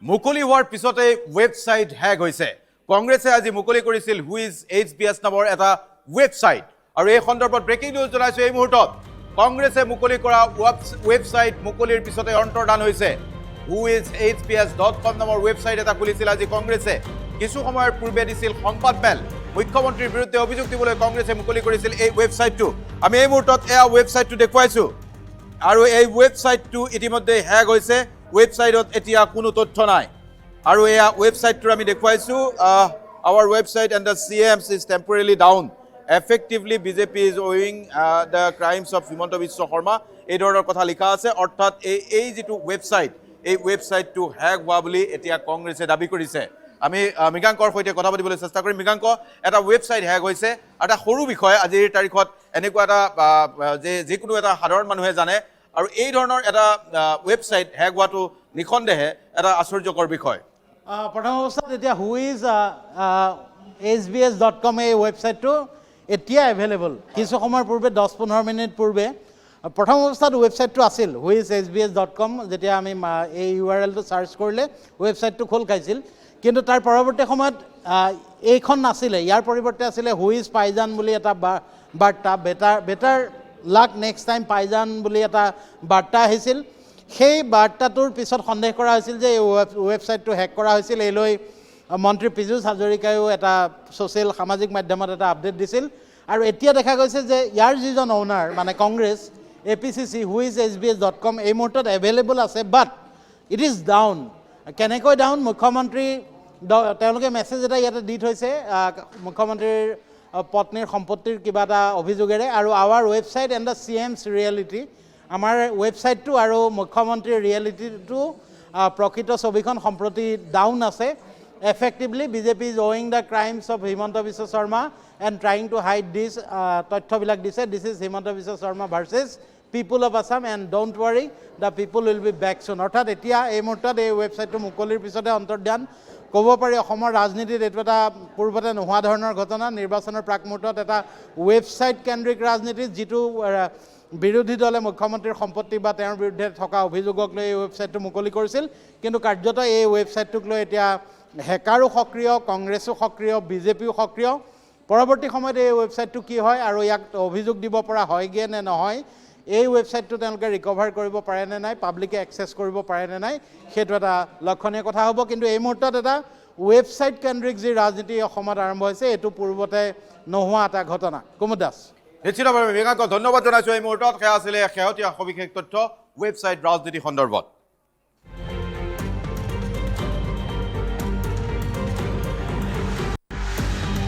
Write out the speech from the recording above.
মুকলি হোৱাৰ পিছতে ৱেবছাইট হেক হৈছে কংগ্ৰেছে আজি মুকলি কৰিছিল হুইজ HBS নামৰ এটা ৱেবছাইট আৰু এই সন্দৰ্ভত ব্ৰেকিং নিউজ জনাইছো এই মুহূৰ্তত কংগ্ৰেছে মুকলি কৰা ৱেবছাইট মুকলিৰ পিছতে অন্তৰ্ধান হৈছে whoishbs.com নামৰ ৱেবছাইট এটা খুলিছিল আজি কংগ্ৰেছে কিছু সময়ৰ পূৰ্বে দিছিল সংবাদমেল মুখ্যমন্ত্ৰীৰ বিৰুদ্ধে অভিযোগ দিবলৈ কংগ্ৰেছে মুকলি কৰিছিল এই ৱেবছাইটটো আমি এই মুহূৰ্তত এই ৱেবছাইটটো দেখুৱাইছো আৰু এই ৱেবছাইটটো ইতিমধ্যে হেক হৈছে ৱেবছাইটত এতিয়া কোনো তথ্য নাই আৰু এই ৱেবছাইটটো আমি দেখুৱাইছো our website and the CMs is temporarily down effectively BJP is owing the crimes of Himanta Biswa Sarma এই ধৰণৰ কথা লিখা আছে অৰ্থাৎ এই যেটো ৱেবছাইট এই ৱেবছাইটটো হেক হোৱা বুলি এতিয়া কংগ্ৰেছে দাবী কৰিছে আমি মৃগাংকৰ সৈতে কথা পাতিবলৈ চেষ্টা কৰিম মৃগাংক এটা ৱেবছাইট হেক হৈছে এটা সৰু বিষয় আজিৰ তাৰিখত এনেকুৱা এটা যে কোনো এটা সাধাৰণ মানুহে জানে আৰু এই ধৰণৰ এটা ৱেবছাইট হেক হোৱাটো নিখন্দেহে এটা আশ্চৰ্যকৰ বিষয় প্ৰথম অৱস্থাত এতিয়া whoishbs.com এই ৱেবছাইটটো এতিয়া এভেইলেবল কিছু সময়ৰ পূৰ্বে 10-15 মিনিট পূৰ্বে প্ৰথম অৱস্থাত ৱেবছাইটটো আছিল whoishbs.com যেতিয়া আমি এই URL-টো সাৰ্চ কৰিলে ৱেবছাইটটো খোল খাইছিল কিন্তু তাৰ পৰৱৰ্তী সময়ত এইখন নাছিলে ইয়াৰ পৰিৱৰ্তে আছিলে হুইজ পাইজান বুলি এটা বাৰ্তা বেটাৰ লাক নেক্সট টাইম পাইজান বুলি এটা বাৰ্তা আহিছিল সেই বাৰ্তাটোৰ পিছত সন্দেহ কৰা হৈছিল যে এই ৱেবছাইটটো হেক কৰা হৈছিল এলৈ মন্ত্ৰী পীযুষ হাজৰিকায়ো এটা সোশ্যাল সামাজিক মাধ্যমত এটা আপডেট দিছিল আৰু এতিয়া দেখা গৈছে যে ইয়াৰ যিজন ওনাৰ মানে কংগ্ৰেছ APCC whoishbs.com এই মুহূৰ্তত এভেইলেবল আছে বাট ইট ইজ ডাউন কেনেকৈ ডাউন মুখ্যমন্ত্ৰী তেওঁলোকে মেছেজ এটা ইয়াতে দি থৈছে মুখ্যমন্ত্ৰীৰ পত্নীৰ সম্পত্তিৰ কিবা এটা অভিযোগেৰে আৰু আৱাৰ website and the CM's reality আমাৰ ৱেবছাইটটো আৰু মুখ্যমন্ত্ৰীৰ ৰিয়েলিটিটো প্ৰকৃত ছবিখন সম্প্ৰতি ডাউন আছে effectively BJP is owing the crimes of Himanta Biswa Sarma and trying to hide this তথ্যবিলাক দিছে this is Himanta Biswa Sarma versus people of Assam and don't worry the people will be back soon অৰ্থাৎ এতিয়া এই মুহূৰ্তত এই ৱেবছাইটটো মুকলিৰ পিছতে অন্তৰ্ধান ক'ব পাৰি অসমৰ ৰাজনীতিত এইটো এটা পূৰ্বতে নোহোৱা ধৰণৰ ঘটনা নিৰ্বাচনৰ প্ৰাক মুহূৰ্তত এটা ৱেবছাইট কেন্দ্ৰিক ৰাজনীতিত যিটো বিৰোধী দলে মুখ্যমন্ত্ৰীৰ সম্পত্তি বা তেওঁৰ বিৰুদ্ধে থকা অভিযোগক লৈ এই ৱেবছাইটটো মুকলি কৰিছিল কিন্তু কাৰ্যত এই ৱেবছাইটটোক লৈ এতিয়া হেকাৰো সক্ৰিয় কংগ্ৰেছো সক্ৰিয় বিজেপিও সক্ৰিয় পৰৱৰ্তী সময়ত এই ৱেবছাইটটো কি হয় আৰু ইয়াক অভিযোগ দিব পৰা হয়গে নে নহয় এই ৱেবছাইটটো তেওঁলোকে ৰিকভাৰ কৰিব পাৰে নে নাই পাব্লিকে এক্সেছ কৰিব পাৰে নে নাই সেইটো এটা লক্ষণীয় কথা হ'ব কিন্তু এই মুহূৰ্তত এটা ৱেবছাইট কেন্দ্ৰিক যি ৰাজনীতি অসমত আৰম্ভ হৈছে এইটো পূৰ্বতে নোহোৱা এটা ঘটনা কুমুদ দাস নিশ্চিতভাৱে মৃগাংক ধন্যবাদ জনাইছো এই মুহূৰ্তত সেয়া আছিলে শেহতীয়া সবিশেষ তথ্য ৱেবছাইট ৰাজনীতি সন্দৰ্ভত